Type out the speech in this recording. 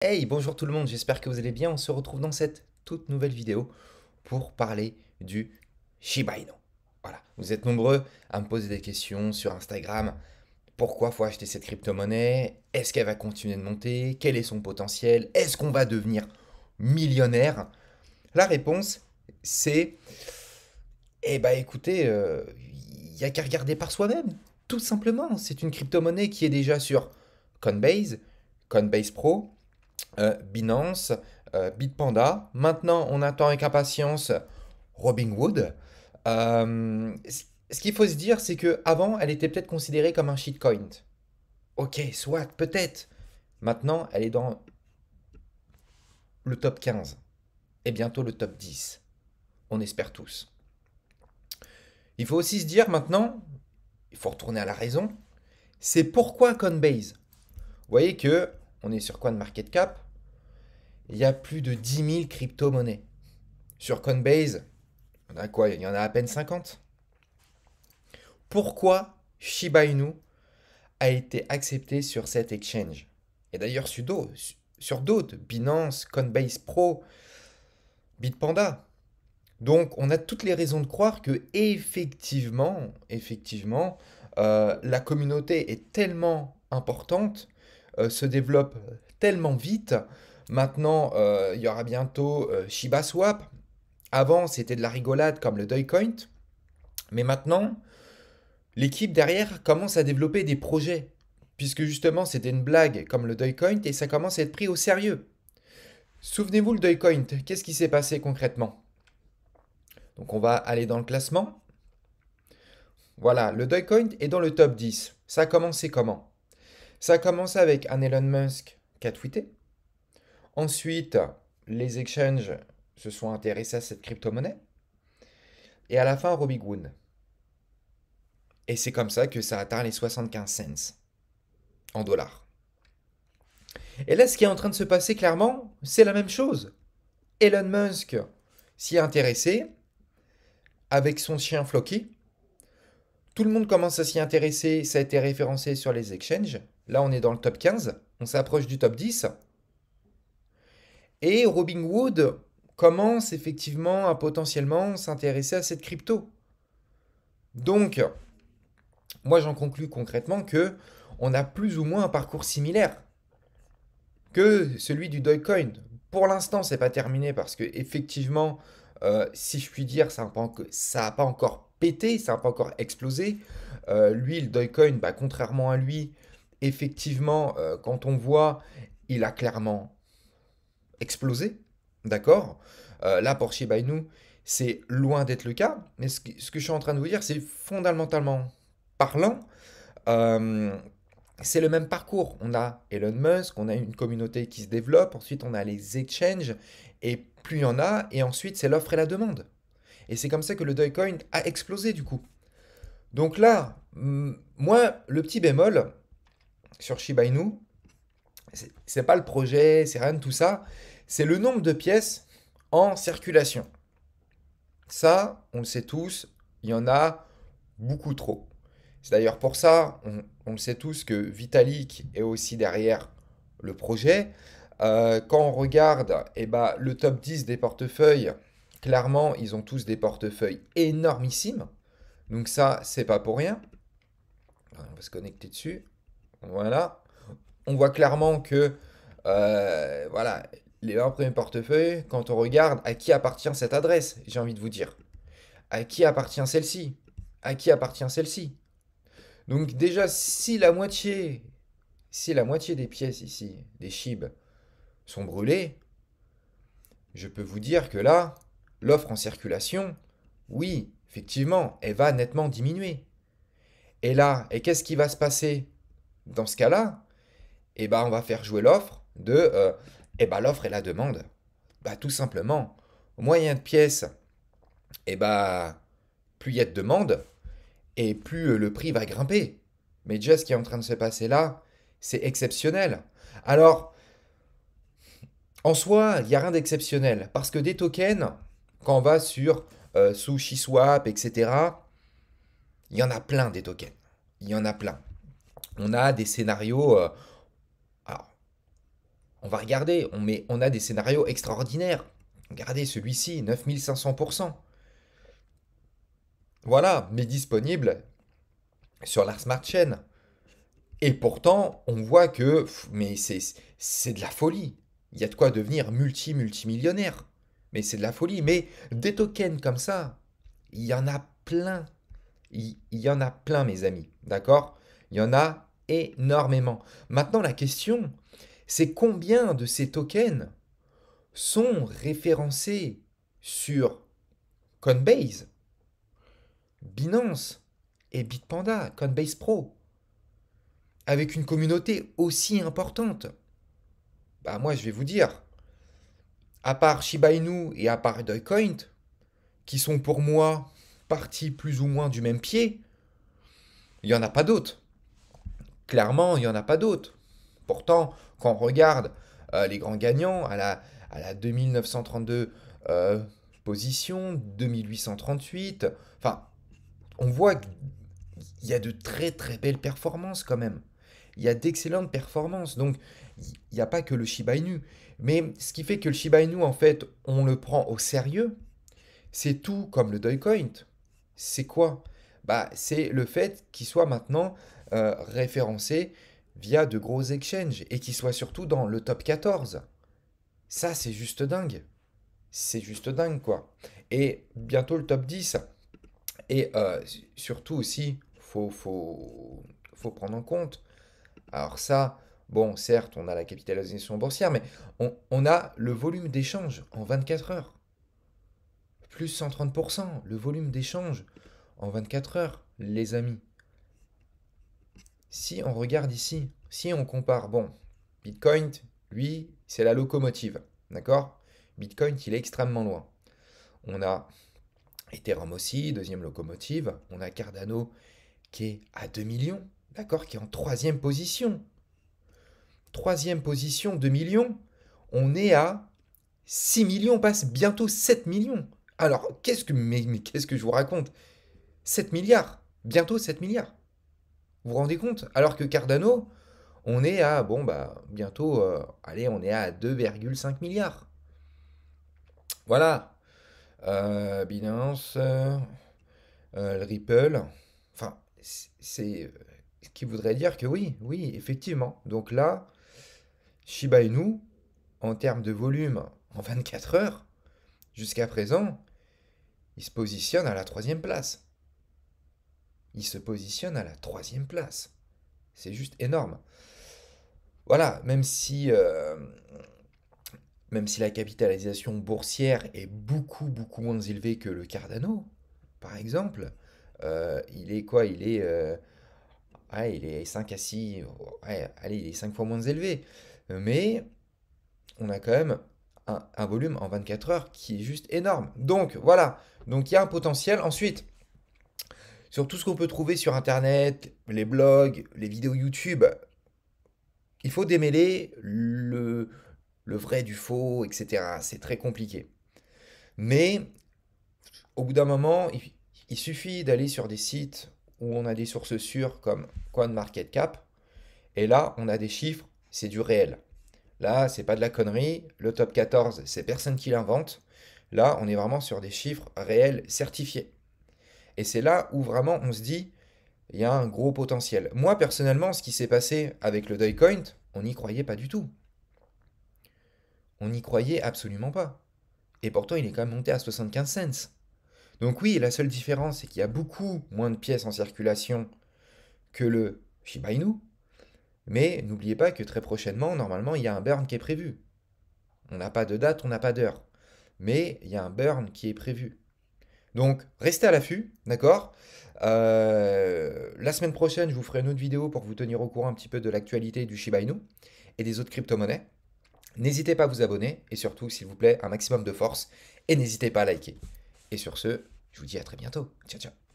Hey, bonjour tout le monde, j'espère que vous allez bien. On se retrouve dans cette toute nouvelle vidéo pour parler du Shiba Inu. Voilà, vous êtes nombreux à me poser des questions sur Instagram. Pourquoi faut acheter cette crypto-monnaie? Est-ce qu'elle va continuer de monter? Quel est son potentiel? Est-ce qu'on va devenir millionnaire? La réponse, c'est, écoutez, il n'y a qu'à regarder par soi-même. Tout simplement, c'est une crypto-monnaie qui est déjà sur Coinbase, Coinbase Pro, Binance, Bitpanda. Maintenant, on attend avec impatience Robinhood. Ce qu'il faut se dire, c'est que avant, elle était peut-être considérée comme un shitcoin. Ok, soit, peut-être. Maintenant, elle est dans le top 15 et bientôt le top 10. On espère tous. Il faut aussi se dire maintenant, il faut retourner à la raison, c'est pourquoi Coinbase. Vous voyez que on est sur CoinMarketCap, il y a plus de 10 000 crypto-monnaies. Sur Coinbase, il y en a quoi? Il y en a à peine 50. Pourquoi Shiba Inu a été accepté sur cet exchange? Et d'ailleurs sur d'autres, Binance, Coinbase Pro, Bitpanda. Donc on a toutes les raisons de croire que effectivement, la communauté est tellement importante, se développe tellement vite. Maintenant, il y aura bientôt Shiba Swap. Avant, c'était de la rigolade comme le Dogecoin. Mais maintenant, l'équipe derrière commence à développer des projets. Puisque justement, c'était une blague comme le Dogecoin et ça commence à être pris au sérieux. Souvenez-vous, le Dogecoin, qu'est-ce qui s'est passé concrètement? Donc, on va aller dans le classement. Voilà, le Dogecoin est dans le top 10. Ça a commencé comment? Ça a commencé avec un Elon Musk qui a tweeté. Ensuite, les exchanges se sont intéressés à cette crypto-monnaie. Et à la fin, Robinhood. Et c'est comme ça que ça a atteint les 75 cents en dollars. Et là, ce qui est en train de se passer clairement, c'est la même chose. Elon Musk s'y est intéressé avec son chien Floki. Tout le monde commence à s'y intéresser, ça a été référencé sur les exchanges. Là, on est dans le top 15, on s'approche du top 10. Et Robinhood commence effectivement à potentiellement s'intéresser à cette crypto. Donc, moi j'en conclus concrètement que on a plus ou moins un parcours similaire que celui du Dogecoin. Pour l'instant, c'est pas terminé parce que effectivement, si je puis dire, ça n'a pas encore pété, ça n'a pas encore explosé. Lui, le Dogecoin, bah, contrairement à lui, effectivement, quand on voit, il a clairement explosé, d'accord? Là, pour Shiba Inu, c'est loin d'être le cas. Mais ce que je suis en train de vous dire, c'est fondamentalement parlant, euh, c'est le même parcours. On a Elon Musk, on a une communauté qui se développe, ensuite on a les exchanges, et plus il y en a, et ensuite c'est l'offre et la demande. Et c'est comme ça que le Dogecoin a explosé du coup. Donc là, moi, le petit bémol sur Shiba Inu, c'est pas le projet, c'est rien de tout ça, c'est le nombre de pièces en circulation. Ça, on le sait tous, il y en a beaucoup trop. C'est d'ailleurs pour ça, on le sait tous, que Vitalik est aussi derrière le projet. Quand on regarde le top 10 des portefeuilles, clairement, ils ont tous des portefeuilles énormissimes. Donc ça, c'est pas pour rien. On va se connecter dessus. Voilà. On voit clairement que voilà, les 20 premiers portefeuilles, quand on regarde à qui appartient cette adresse, j'ai envie de vous dire. À qui appartient celle-ci? À qui appartient celle-ci? Donc déjà, si la moitié des pièces ici, des SHIB, sont brûlées, je peux vous dire que là, l'offre en circulation, oui, effectivement, elle va nettement diminuer. Et là, qu'est-ce qui va se passer dans ce cas-là? On va faire jouer l'offre l'offre et la demande. Bah, tout simplement, moyen de pièces, et plus il y a de demande, et plus le prix va grimper. Mais déjà, ce qui est en train de se passer là, c'est exceptionnel. Alors, en soi, il n'y a rien d'exceptionnel. Parce que des tokens, quand on va sur SushiSwap, etc., il y en a plein des tokens. Il y en a plein. On a des scénarios. Alors, on va regarder, on a des scénarios extraordinaires. Regardez celui-ci, 9500%. Voilà, mais disponible sur la Smart Chain. Et pourtant, on voit que mais c'est de la folie. Il y a de quoi devenir multimillionnaire. Mais c'est de la folie. Mais des tokens comme ça, il y en a plein. Il y en a plein, mes amis. D'accord? Il y en a énormément. Maintenant, la question, c'est combien de ces tokens sont référencés sur Coinbase, Binance et Bitpanda, Coinbase Pro, avec une communauté aussi importante. Bah moi je vais vous dire, à part Shiba Inu et à part Dogecoin, qui sont pour moi partis plus ou moins du même pied, il n'y en a pas d'autres. Clairement, il n'y en a pas d'autres. Pourtant, quand on regarde les grands gagnants à la 2932 position, 2838, enfin, on voit qu'il y a de très très belles performances quand même. Il y a d'excellentes performances. Donc, il n'y a pas que le Shiba Inu. Mais ce qui fait que le Shiba Inu, en fait, on le prend au sérieux, c'est tout comme le Dogecoin. C'est quoi? Bah, c'est le fait qu'il soit maintenant référencé via de gros exchanges et qu'il soit surtout dans le top 14. Ça, c'est juste dingue. C'est juste dingue, quoi. Et bientôt le top 10. Et surtout aussi, faut prendre en compte. Alors ça, bon, certes, on a la capitalisation boursière, mais on a le volume d'échange en 24 heures. Plus 130%, le volume d'échange en 24 heures, les amis. Si on regarde ici, si on compare, bon, Bitcoin, lui, c'est la locomotive, d'accord? Bitcoin, il est extrêmement loin. On a Ethereum aussi, deuxième locomotive. On a Cardano qui est à 2 millions, d'accord? Qui est en troisième position. Troisième position, 2 millions. On est à 6 millions, on passe bientôt 7 millions. Alors, mais qu'est-ce que je vous raconte? 7 milliards, bientôt 7 milliards. Vous vous rendez compte? Alors que Cardano, on est à, bon, bah, bientôt, allez, on est à 2,5 milliards. Voilà. Binance, le Ripple. Enfin, c'est ce qui voudrait dire que oui, oui, effectivement. Donc là, Shiba Inu, en termes de volume en 24 heures, jusqu'à présent, il se positionne à la troisième place. Il se positionne à la troisième place. C'est juste énorme. Voilà, même si la capitalisation boursière est beaucoup moins élevée que le Cardano, par exemple, il est quoi? Ouais, il est 5 à 6, ouais, allez, il est 5 fois moins élevé. Mais on a quand même un volume en 24 heures qui est juste énorme. Donc voilà, donc il y a un potentiel. Ensuite, sur tout ce qu'on peut trouver sur Internet, les blogs, les vidéos YouTube, il faut démêler le vrai du faux, etc. C'est très compliqué. Mais au bout d'un moment, il suffit d'aller sur des sites où on a des sources sûres comme CoinMarketCap, et là, on a des chiffres, c'est du réel. Là, c'est pas de la connerie. Le top 14, c'est personne qui l'invente. Là, on est vraiment sur des chiffres réels certifiés. Et c'est là où vraiment on se dit, il y a un gros potentiel. Moi, personnellement, ce qui s'est passé avec le Dogecoin, on n'y croyait pas du tout. On n'y croyait absolument pas. Et pourtant, il est quand même monté à 75 cents. Donc oui, la seule différence, c'est qu'il y a beaucoup moins de pièces en circulation que le Shiba Inu. Mais n'oubliez pas que très prochainement, normalement, il y a un burn qui est prévu. On n'a pas de date, on n'a pas d'heure. Mais il y a un burn qui est prévu. Donc, restez à l'affût, d'accord? La semaine prochaine, je vous ferai une autre vidéo pour vous tenir au courant un petit peu de l'actualité du Shiba Inu et des autres crypto-monnaies. N'hésitez pas à vous abonner et surtout, s'il vous plaît, un maximum de force et n'hésitez pas à liker. Et sur ce, je vous dis à très bientôt. Ciao, ciao.